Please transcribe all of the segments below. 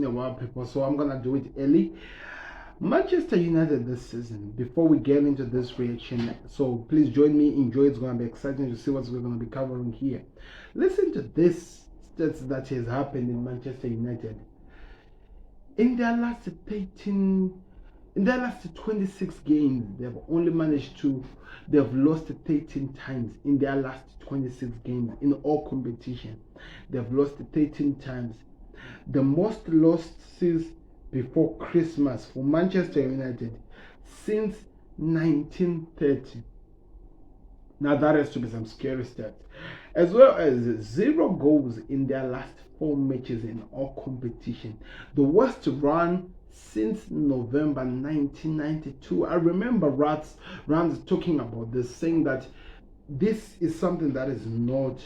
well, people, so I'm gonna do it early. Manchester United this season, before we get into this reaction, so please join me, enjoy. It's gonna be exciting to see what we're gonna be covering here. Listen to this stats that has happened in Manchester United. In their last 26 games, they've lost 13 times in their last 26 games in all competition. They've lost 13 times. The most losses before Christmas for Manchester United since 1930. Now that has to be some scary stats. As well as 0 goals in their last 4 matches in all competition. The worst run since November 1992. I remember Rams talking about this, saying that this is something that is not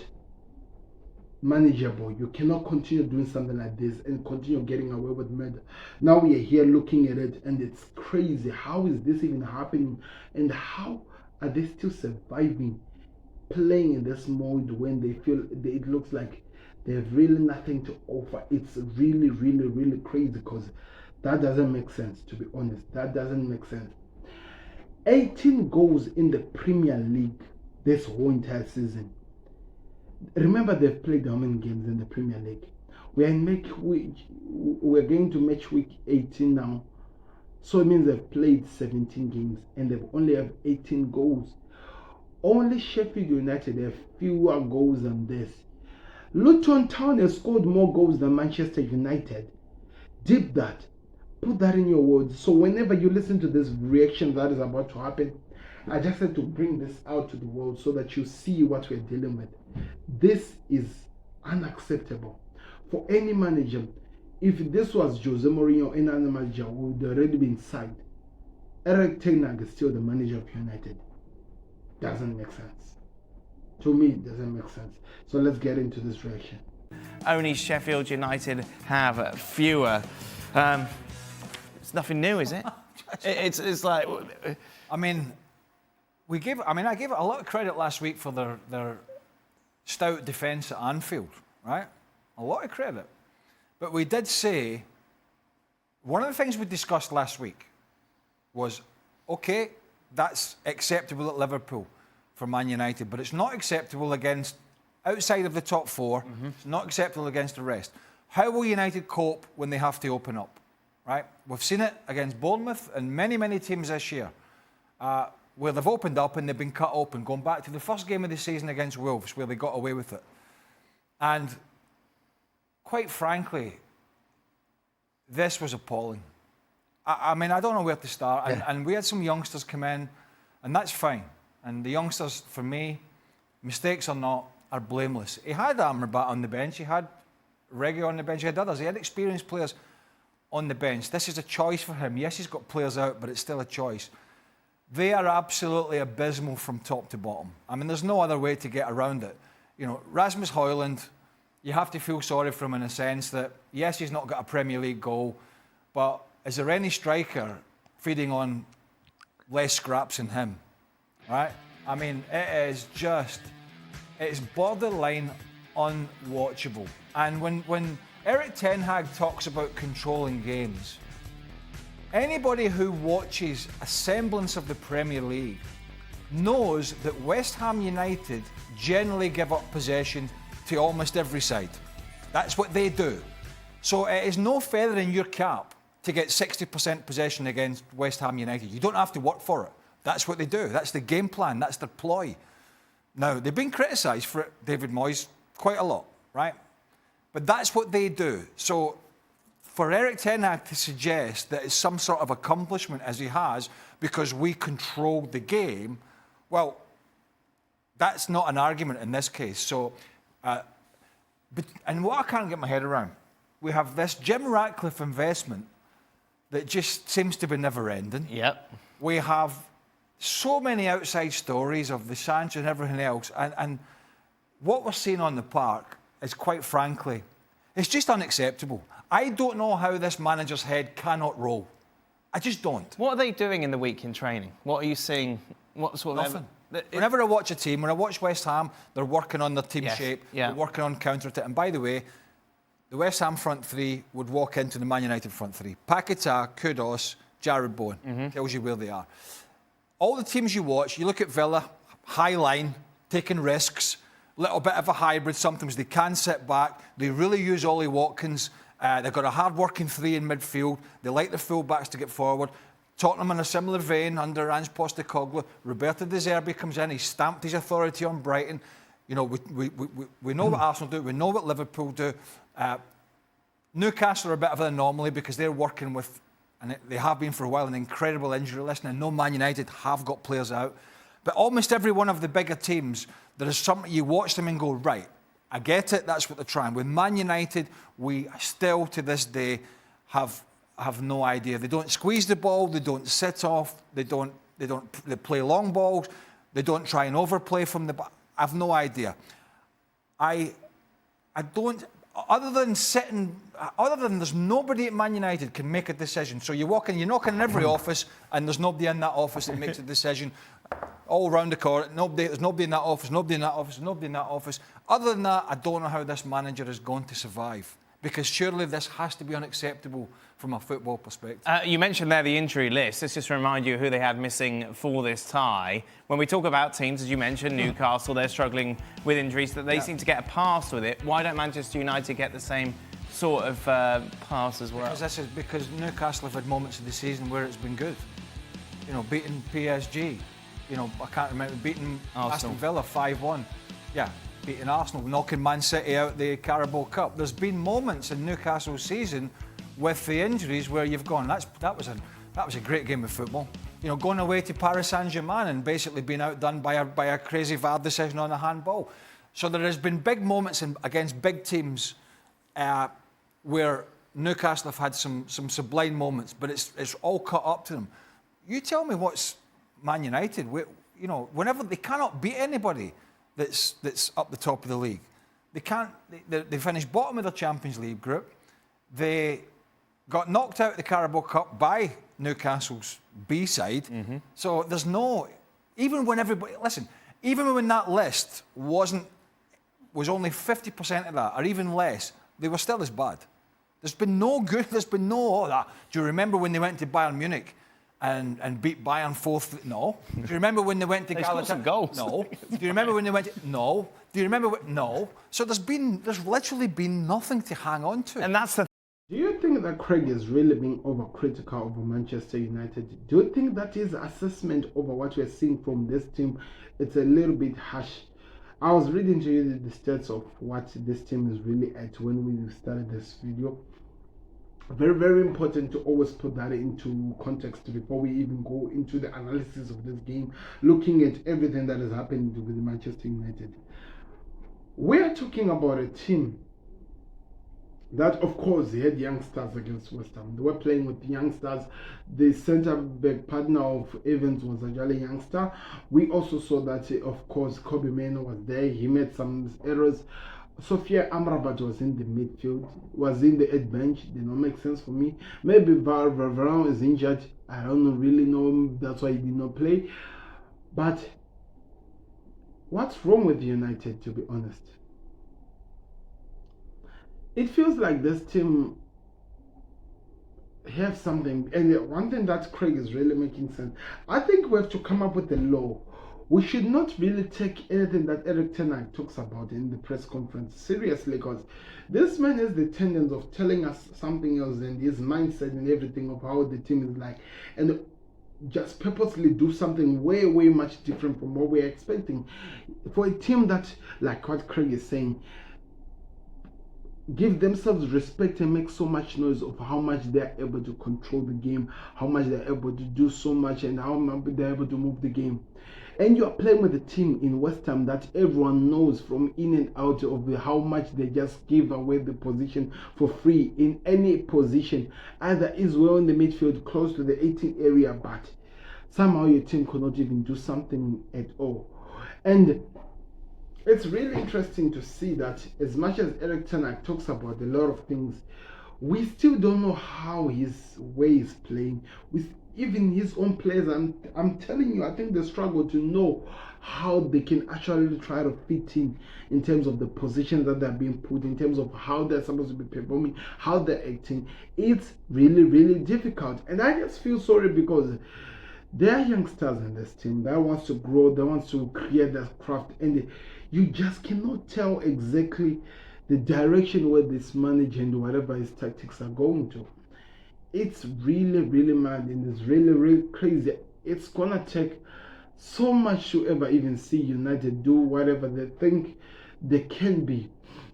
manageable. You cannot continue doing something like this and continue getting away with murder. Now we are here looking at it, and it's crazy. How is this even happening? And how are they still surviving, playing in this mode when they feel it looks like they have really nothing to offer? It's really, really, really crazy, because that doesn't make sense, to be honest. That doesn't make sense. 18 goals in the Premier League this whole entire season. Remember, they've played how many games in the Premier League? We're going to match week 18 now. So it means they've played 17 games and they've only have 18 goals. Only Sheffield United have fewer goals than this. Luton Town has scored more goals than Manchester United. Dip that. Put that in your words. So whenever you listen to this reaction that is about to happen, I just had to bring this out to the world so that you see what we're dealing with. This is unacceptable for any manager. If this was Jose Mourinho or any other manager, would already been sacked. Erik ten Hag is still the manager of United. Doesn't make sense. To me, it doesn't make sense. So let's get into this reaction. Only Sheffield United have fewer. It's nothing new, is it? It's like. I gave it a lot of credit last week for their stout defence at Anfield, right? A lot of credit. But we did say, one of the things we discussed last week was, okay, that's acceptable at Liverpool for Man United, but it's not acceptable outside of the top 4. Mm-hmm. It's not acceptable against the rest. How will United cope when they have to open up, right? We've seen it against Bournemouth and many, many teams this year. Where they've opened up and they've been cut open, going back to the first game of the season against Wolves, where they got away with it. And quite frankly, this was appalling. I don't know where to start. Yeah. And we had some youngsters come in, and that's fine. And the youngsters, for me, mistakes or not, are blameless. He had Amrabat on the bench, he had Reggie on the bench, he had others, he had experienced players on the bench. This is a choice for him. Yes, he's got players out, but it's still a choice. They are absolutely abysmal from top to bottom. There's no other way to get around it. Rasmus Højlund, you have to feel sorry for him in a sense that, yes, he's not got a Premier League goal, but is there any striker feeding on less scraps than him, right? It's borderline unwatchable. And when Erik ten Hag talks about controlling games, anybody who watches a semblance of the Premier League knows that West Ham United generally give up possession to almost every side. That's what they do. So it is no feather in your cap to get 60% possession against West Ham United. You don't have to work for it. That's what they do. That's the game plan. That's their ploy. Now, they've been criticised for it, David Moyes, quite a lot, right? But that's what they do. So for Erik ten Hag to suggest that it's some sort of accomplishment, as he has, because we controlled the game, well, that's not an argument in this case. So, and what I can't get my head around, we have this Jim Ratcliffe investment that just seems to be never ending. Yep. We have so many outside stories of the Sancho and everything else, and what we're seeing on the park is, quite frankly, it's just unacceptable. I don't know how this manager's head cannot roll. I just don't. What are they doing in the week in training? What are you seeing? Nothing. Whenever I watch a team, when I watch West Ham, they're working on their team shape, they're working on counter-attack. And by the way, the West Ham front three would walk into the Man United front three. Paquetá, Kudos, Jared Bowen. Tells you where they are. All the teams you watch, you look at Villa, high line, taking risks, little bit of a hybrid. Sometimes they can sit back. They really use Ollie Watkins. They've got a hard-working three in midfield. They like the full-backs to get forward. Tottenham in a similar vein under Ange Postecoglou. Roberto De Zerbi comes in. He stamped his authority on Brighton. You know, we know what Arsenal do. We know what Liverpool do. Newcastle are a bit of an anomaly because they're working with, and they have been for a while, an incredible injury list. And I know Man United have got players out. But almost every one of the bigger teams, there is something you watch them and go, right, I get it, that's what they're trying. With Man United, we still to this day have no idea. They don't squeeze the ball, they don't sit off, they play long balls, they don't try and overplay from the back. I've no idea. I don't, other than there's nobody at Man United can make a decision. So you walk in, you knock in every office, and there's nobody in that office that makes a decision. All round the corner, there's nobody in that office, nobody in that office, nobody in that office. Other than that, I don't know how this manager is going to survive. Because surely this has to be unacceptable from a football perspective. You mentioned there the injury list. Let's just remind you who they had missing for this tie. When we talk about teams, as you mentioned, Newcastle, they're struggling with injuries, that they seem to get a pass with it. Why don't Manchester United get the same sort of pass as well? Because Newcastle have had moments of the season where it's been good. You know, beating PSG. You know, I can't remember, beating Aston Villa 5-1. Yeah. Beating Arsenal, knocking Man City out the Carabao Cup. There's been moments in Newcastle's season with the injuries where you've gone, that was a great game of football. You know, going away to Paris Saint-Germain and basically being outdone by a crazy VAR decision on a handball. So there has been big moments against big teams where Newcastle have had some sublime moments, but it's all cut up to them. You tell me what's Man United. You know, whenever they cannot beat anybody that's up the top of the league. They finished bottom of the Champions League group. They got knocked out of the Carabao Cup by Newcastle's B side. So there's no, even when that list was only 50% of that, or even less, they were still as bad. There's been no good, do you remember when they went to Bayern Munich and beat Bayern 4-3? No. Do you remember when they went to Galatasaray? Goals. No. Do you remember when they went to... No. Do you remember what... No. So there's literally been nothing to hang on to. And that's the... Do you think that Craig is really being overcritical over Manchester United? Do you think that his assessment over what we're seeing from this team, it's a little bit harsh? I was reading to you the stats of what this team is really at when we started this video. Very, very important to always put that into context before we even go into the analysis of this game, looking at everything that has happened with Manchester United. We are talking about a team that, of course, had youngsters against West Ham. They were playing with youngsters. The centre-back partner of Evans was a jolly youngster. We also saw that, of course, Kobe Mainoo was there. He made some errors. Sophia Amrabat was in the midfield, was in the end bench. Did not make sense for me. Maybe Varane is injured. I don't really know. That's why he did not play. But what's wrong with United, to be honest? It feels like this team have something. And one thing that Craig is really making sense. I think we have to come up with a law. We should not really take anything that Eric Ten Hag talks about in the press conference seriously, because this man has the tendency of telling us something else and his mindset and everything of how the team is like, and just purposely do something way, way much different from what we're expecting. For a team that, like what Craig is saying, give themselves respect and make so much noise of how much they're able to control the game, how much they're able to do so much, and how much they're able to move the game. And you are playing with a team in West Ham that everyone knows from in and out of how much they just give away the position for free in any position. Either is well in the midfield close to the 18 area, but somehow your team could not even do something at all. And it's really interesting to see that as much as Eric Ten Hag talks about a lot of things, we still don't know how his way is playing. Even his own players, I'm telling you, I think they struggle to know how they can actually try to fit in terms of the positions that they're being put, in terms of how they're supposed to be performing, how they're acting. It's really, really difficult. And I just feel sorry because there are youngsters in this team that wants to grow, that wants to create their craft, and you just cannot tell exactly the direction where this manager and whatever his tactics are going to. It's really, really mad, and it's really, really crazy. It's gonna take so much to ever even see United do whatever they think they can be.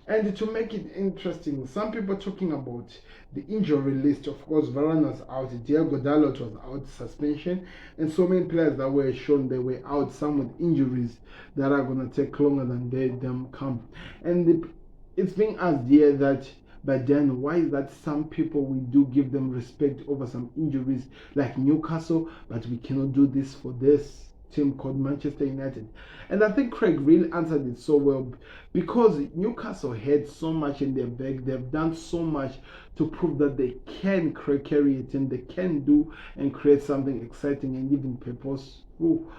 And to make it interesting, some people talking about the injury list. Of course, Varane was out, Diego Dalot was out, suspension, and so many players that were shown they were out, some with injuries that are going to take longer than them come. And it's being asked here that, but then why is that some people we do give them respect over some injuries like Newcastle, but we cannot do this for this team called Manchester United? And I think Craig really answered it so well, because Newcastle had so much in their bag. They've done so much to prove that they can carry a team, they can do and create something exciting and even purposeful,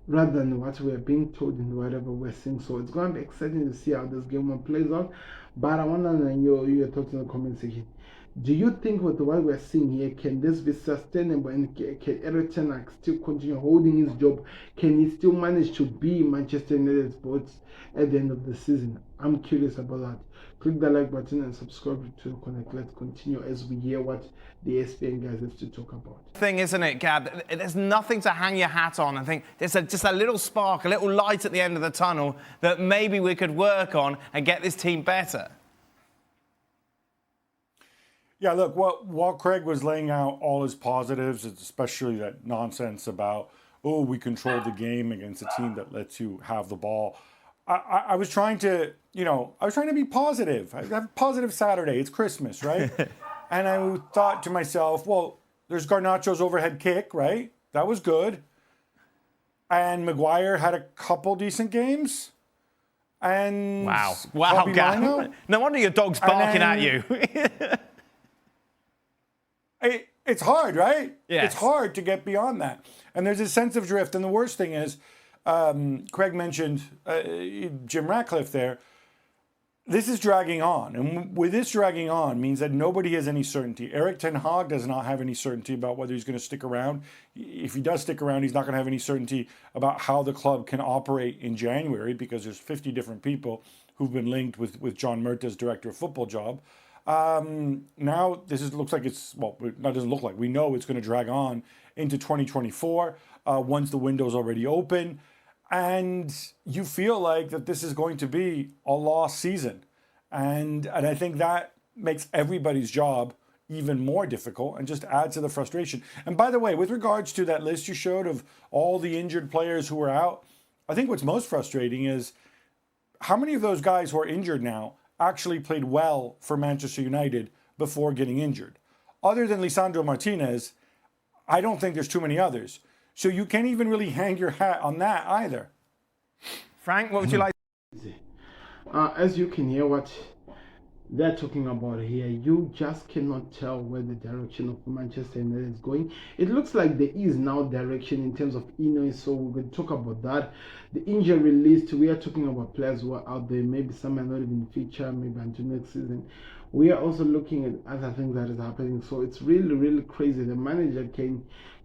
rather than what we're being told and whatever we're seeing. So it's going to be exciting to see how this game one plays out. But I want to know your thoughts in the comment section. Do you think with what we're seeing here, can this be sustainable, and can Eric Ten Hag still continue holding his job? Can he still manage to be Manchester United's boss at the end of the season? I'm curious about that. Click the like button and subscribe to Connect. Let's continue as we hear what the ESPN guys have to talk about. Thing, isn't it, Gab? There's nothing to hang your hat on. I think there's just a little spark, a little light at the end of the tunnel that maybe we could work on and get this team better. Yeah, look, while Craig was laying out all his positives, especially that nonsense about, oh, we controlled the game against a team that lets you have the ball, I was trying to, be positive. I have a positive Saturday. It's Christmas, right? And I thought to myself, well, there's Garnacho's overhead kick, right? That was good. And Maguire had a couple decent games. And wow, Gab. No wonder your dog's barking at you. It's hard, right? Yes. It's hard to get beyond that. And there's a sense of drift. And the worst thing is, Craig mentioned Jim Ratcliffe there. This is dragging on. And with this dragging on means that nobody has any certainty. Eric Ten Hag does not have any certainty about whether he's going to stick around. If he does stick around, he's not going to have any certainty about how the club can operate in January, because there's 50 different people who've been linked with John Murtaugh's director of football job. Now looks like doesn't look like, we know it's going to drag on into 2024 once the window's already open, and you feel like that this is going to be a lost season, and I think that makes everybody's job even more difficult and just adds to the frustration. And by the way, with regards to that list you showed of all the injured players who are out, I think what's most frustrating is how many of those guys who are injured now actually played well for Manchester United before getting injured. Other than Lisandro Martinez, I don't think there's too many others. So you can't even really hang your hat on that either. Frank, what would you like? As you can hear what they're talking about here, you just cannot tell where the direction of Manchester United is going. It looks like there is now direction in terms of Inoue, so we're going to talk about that. The injury list, we are talking about players who are out there. Maybe some are not even featured, maybe until next season. We are also looking at other things that is happening. So it's really, really crazy. The manager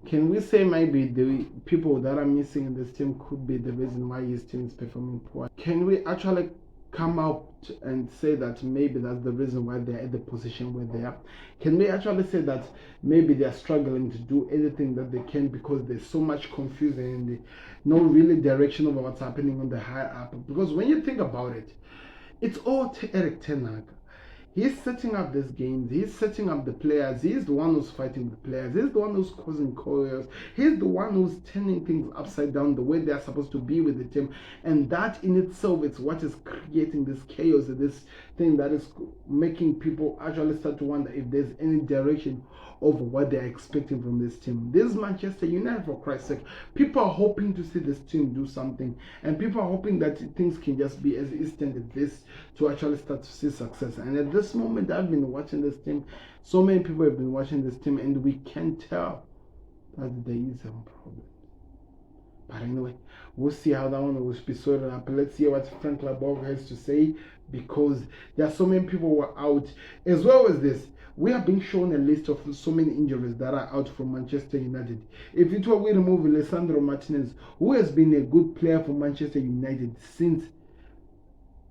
can we say maybe the people that are missing in this team could be the reason why his team is performing poor? Can we actually come out and say that maybe that's the reason why they're at the position where they are? Can we actually say that maybe they're struggling to do anything that they can because there's so much confusion and no really direction over what's happening on the higher up? Because when you think about it, it's all Eric Ten Hag. He's setting up these games. He's setting up the players. He's the one who's fighting the players. He's the one who's causing chaos. He's the one who's turning things upside down the way they're supposed to be with the team. And that in itself is what is creating this chaos, this thing that is making people actually start to wonder if there's any direction of what they're expecting from this team. This is Manchester United, for Christ's sake. People are hoping to see this team do something, and people are hoping that things can just be as instant as this to actually start to see success. And at this moment, I've been watching this team. So many people have been watching this team, and we can tell that there is some problem. But anyway, we'll see how that one will be sorted up. Let's see what Frank Laborg has to say, because there are so many people who are out. As well as this, we are being shown a list of so many injuries that are out from Manchester United. If it were we remove Alessandro Martinez, who has been a good player for Manchester United since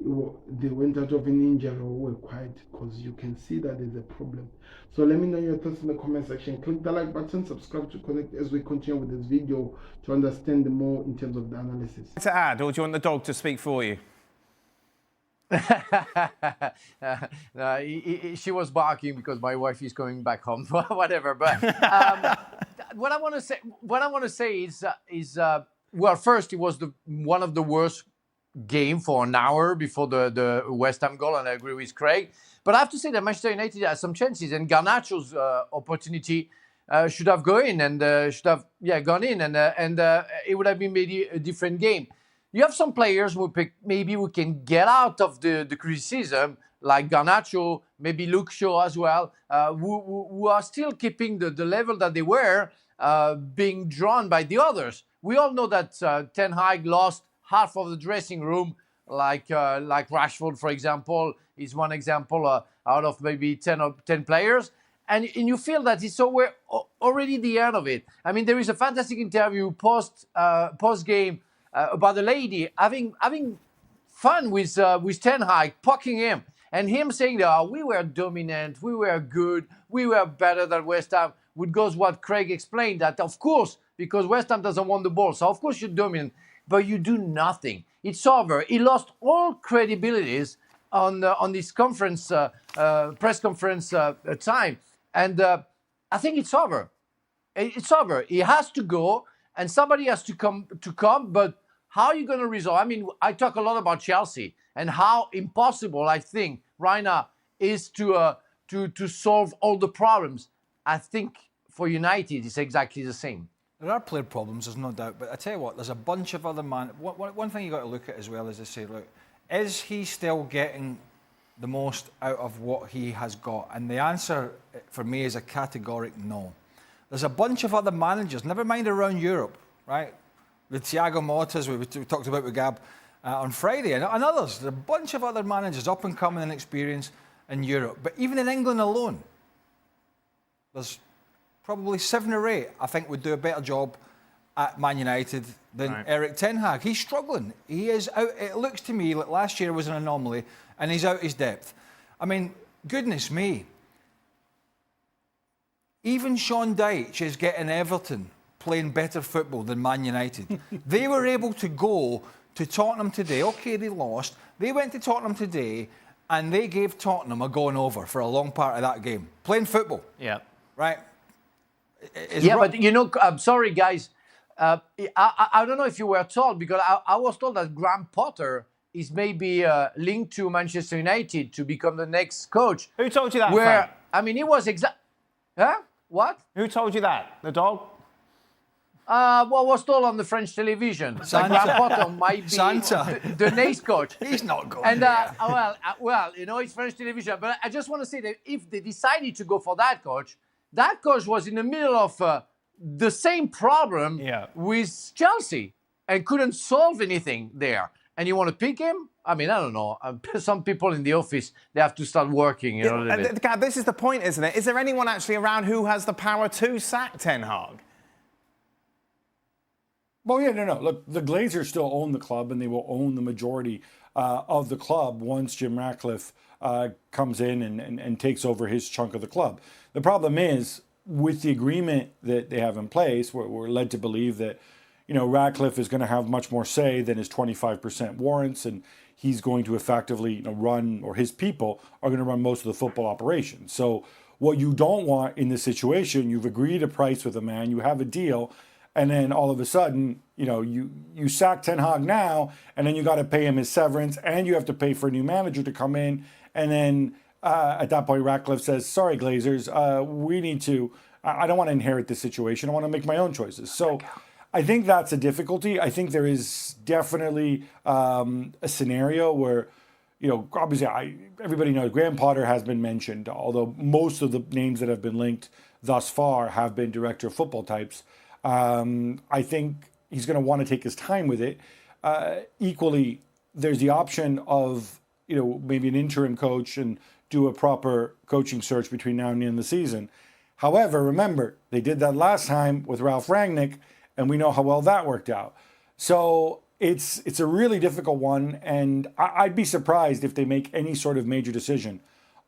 they went out of an injury or were quiet, because you can see that there's a problem. So let me know your thoughts in the comment section. Click the like button, subscribe to connect as we continue with this video to understand more in terms of the analysis. To add, or do you want the dog to speak for you? She was barking because my wife is coming back home. Whatever. But what I want to say is well, first, it was one of the worst game for an hour before the West Ham goal, and I agree with Craig. But I have to say that Manchester United has some chances, and Garnacho's opportunity should have gone in, and gone in, and it would have been maybe a different game. You have some players who maybe we can get out of the criticism, like Garnacho, maybe Luke Shaw as well, who are still keeping the level that they were, being drawn by the others. We all know that Ten Hag lost half of the dressing room, like Rashford, for example, is one example out of maybe 10 players. And you feel that it's already the end of it. I mean, there is a fantastic interview post game about the lady having fun with Ten Hag, poking him, and him saying that we were dominant, we were good, we were better than West Ham, which goes what Craig explained, that of course, because West Ham doesn't want the ball, so of course you're dominant, but you do nothing. It's over. He lost all credibilities on this conference, press conference time, and I think it's over. It's over. He has to go, and somebody has to come. But how are you going to resolve? I mean, I talk a lot about Chelsea and how impossible I think right now is to solve all the problems. I think for United, it's exactly the same. There are player problems, there's no doubt. But I tell you what, there's a bunch of other one thing you got to look at as well is to say, look, is he still getting the most out of what he has got? And the answer for me is a categoric no. There's a bunch of other managers, never mind around Europe, right? With Thiago Motta's, we talked about with Gab on Friday, and others. There's a bunch of other managers, up and coming and experienced in Europe. But even in England alone, there's probably 7 or 8, I think, would do a better job at Man United than Eric Ten Hag. He's struggling. He is out. It looks to me like last year was an anomaly, and he's out his depth. I mean, goodness me. Even Sean Dyche is getting Everton playing better football than Man United. They were able to go to Tottenham today. Okay, they lost. They went to Tottenham today, and they gave Tottenham a going over for a long part of that game. Playing football. Yeah. Right? But you know, I'm sorry, guys. I don't know if you were told, because I was told that Graham Potter is maybe linked to Manchester United to become the next coach. Who told you that? Where Frank? I mean, he was Huh? What? Who told you that? The dog? Well, was told on the French television. That Graham Potter might be the next coach. He's not going And there. well, you know, it's French television. But I just want to say that if they decided to go for that coach was in the middle of the same problem with Chelsea and couldn't solve anything there. And you want to pick him? I mean, I don't know. Some people in the office, they have to start working. A little bit. Gab, this is the point, isn't it? Is there anyone actually around who has the power to sack Ten Hag? Well, yeah, no. Look, the Glazers still own the club, and they will own the majority of the club once Jim Ratcliffe comes in and takes over his chunk of the club. The problem is, with the agreement that they have in place, we're led to believe that, you know, Ratcliffe is going to have much more say than his 25% warrants, and he's going to effectively, you know, run, or his people are going to run most of the football operation. So what you don't want in this situation, you've agreed a price with a man, you have a deal, and then all of a sudden, you know, you sack Ten Hag now, and then you got to pay him his severance, and you have to pay for a new manager to come in, and then at that point, Ratcliffe says, sorry, Glazers, I don't want to inherit this situation. I want to make my own choices. So I think that's a difficulty. I think there is definitely a scenario where, you know, obviously everybody knows Graham Potter has been mentioned, although most of the names that have been linked thus far have been director of football types. I think he's going to want to take his time with it. Equally, there's the option of, maybe an interim coach and do a proper coaching search between now and the end of the season. However, remember, they did that last time with Ralph Rangnick, and we know how well that worked out. So it's a really difficult one, and I'd be surprised if they make any sort of major decision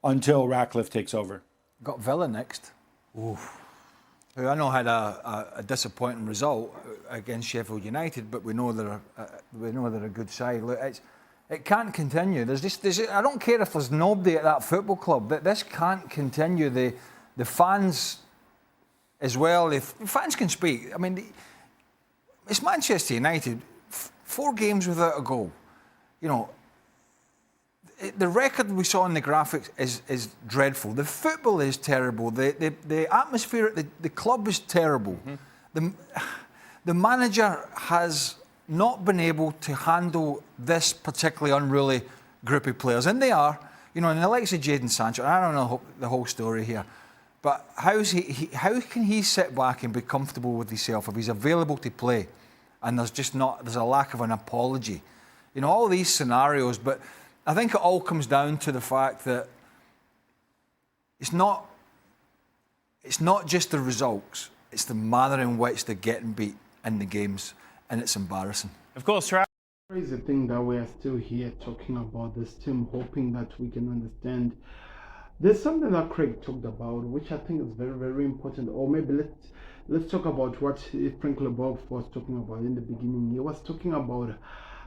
until Ratcliffe takes over. Got Villa next. Oof. Who I know had a disappointing result against Sheffield United, but we know they're a good side. Look, it can't continue. I don't care if there's nobody at that football club. This can't continue. The fans, as well. If fans can speak, I mean, it's Manchester United. 4 games without a goal. The record we saw in the graphics is dreadful. The football is terrible. The atmosphere at the club is terrible. Mm-hmm. The manager has not been able to handle this particularly unruly group of players, and they are, and the likes of Jadon Sancho. I don't know the whole story here, but how can he sit back and be comfortable with himself if he's available to play, and there's a lack of an apology, all these scenarios, but. I think it all comes down to the fact that it's not just the results, it's the manner in which they're getting beat in the games, and it's embarrassing. Of course, crazy thing that we are still here talking about this team, hoping that we can understand. There's something that Craig talked about, which I think is very, very important. Or maybe let's talk about what Frank Leboeuf was talking about in the beginning. He was talking about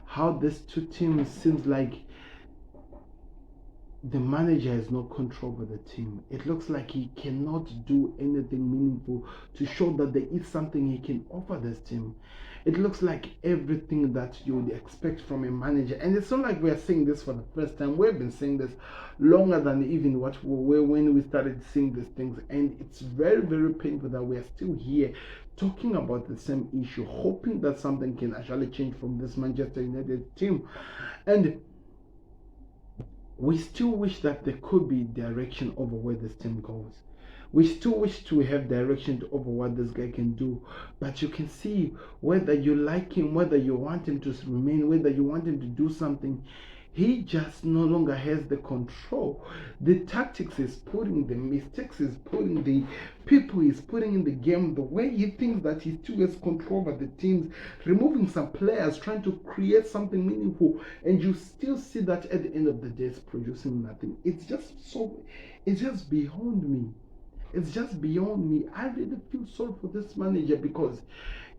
how these two teams seems like the manager has no control over the team. It looks like he cannot do anything meaningful to show that there is something he can offer this team. It looks like everything that you would expect from a manager. And it's not like we're saying this for the first time. We've been saying this longer than even when we started seeing these things. And it's very, very painful that we're still here talking about the same issue, hoping that something can actually change from this Manchester United team. And we still wish that there could be direction over where this team goes. We still wish to have direction over what this guy can do. But you can see whether you like him, whether you want him to remain, whether you want him to do something, he just no longer has the control. The tactics is putting, the mistakes is putting, the people is putting in the game, the way he thinks that he still has control over the teams, removing some players, trying to create something meaningful, and you still see that at the end of the day it's producing nothing. It's just beyond me. It's just beyond me. I really feel sorry for this manager, because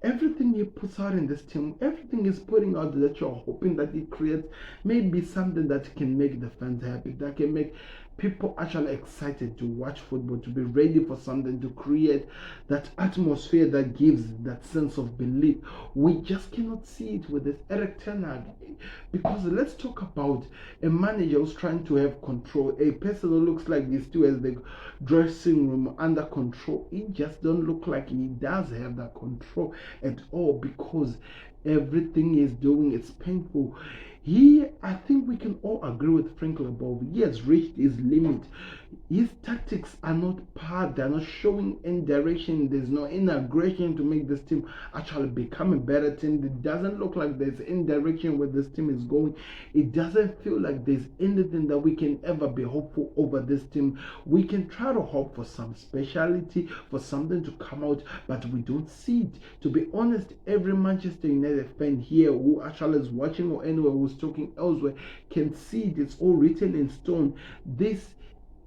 everything he puts out in this team, everything he's putting out that you're hoping that he creates, maybe something that can make the fans happy, that can make people actually excited to watch football, to be ready for something, to create that atmosphere that gives that sense of belief. We just cannot see it with this Erik ten Hag, because let's talk about a manager who's trying to have control, a person who looks like he still has the dressing room under control. It just don't look like he does have that control at all, because everything he's doing is painful. I think we can all agree with Frank Leboeuf. He has reached his limit. His tactics are not they're not showing any direction. There's no any aggression to make this team actually become a better team. It doesn't look like there's any direction where this team is going. It doesn't feel like there's anything that we can ever be hopeful over this team. We can try to hope for some speciality, for something to come out, but we don't see it. To be honest, every Manchester United fan here who actually is watching or anywhere who's talking elsewhere can see it. It's all written in stone.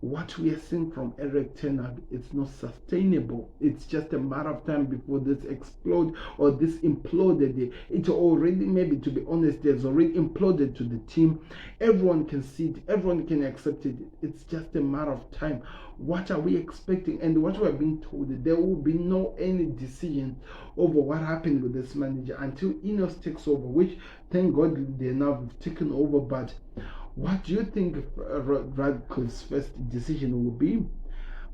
What we are seeing from Erik ten Hag, it's not sustainable. It's just a matter of time before this explode or this imploded. It's already, maybe to be honest, there's already imploded to the team. Everyone can see it. Everyone can accept it. It's just a matter of time. What are we expecting? And what we are being told, there will be no any decision over what happened with this manager until Ineos takes over, which thank God they now have taken over. But what do you think Radcliffe's first decision will be?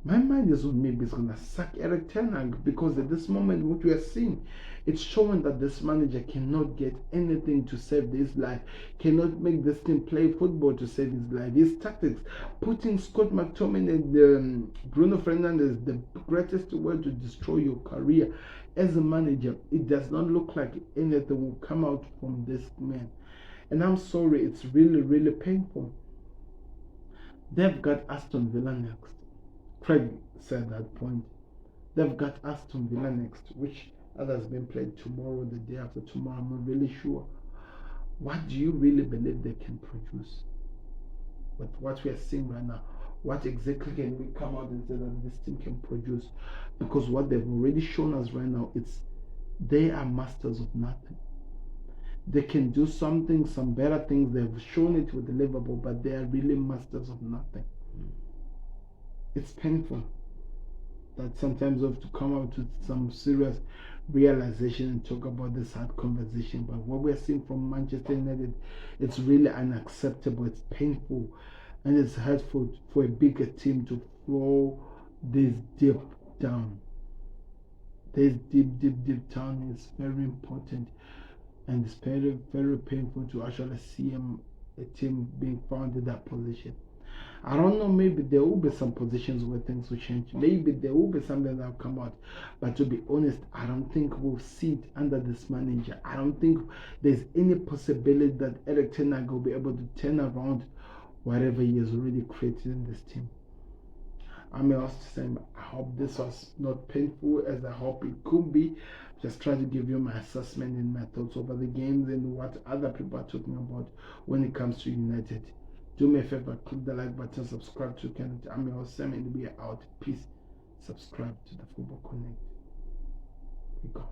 My mind is on maybe it's gonna sack Eric Ten Hag, because at this moment what we are seeing, it's showing that this manager cannot get anything to save his life, cannot make this team play football to save his life. His tactics, putting Scott McTominay and Bruno Fernandes, the greatest way to destroy your career as a manager, it does not look like anything will come out from this man. And I'm sorry, it's really, really painful. They've got Aston Villa next. Craig said that point. They've got Aston Villa next, which has been played tomorrow, the day after tomorrow. I'm not really sure. What do you really believe they can produce? With what we are seeing right now, what exactly can we come out and say that this team can produce? Because what they've already shown us right now, they are masters of nothing. They can do something, some better things. They've shown it with Liverpool, but they are really masters of nothing. It's painful that sometimes we have to come out with some serious realization and talk about this hard conversation. But what we're seeing from Manchester United, it's really unacceptable. It's painful, and it's hurtful for a bigger team to fall this deep down. This deep down is very important, and it's very, very painful to actually see a team being found in that position. I don't know, maybe there will be some positions where things will change. Maybe there will be something that will come out. But to be honest, I don't think we'll see it under this manager. I don't think there's any possibility that Eric Ten Hag will be able to turn around whatever he has already created in this team. I may also say, I hope this was not painful as I hope it could be. Just try to give you my assessment and my thoughts over the games and what other people are talking about when it comes to United. Do me a favor, click the like button, subscribe to the channel. I'm your Sam and we are out. Peace. Subscribe to the Football Connect. We go.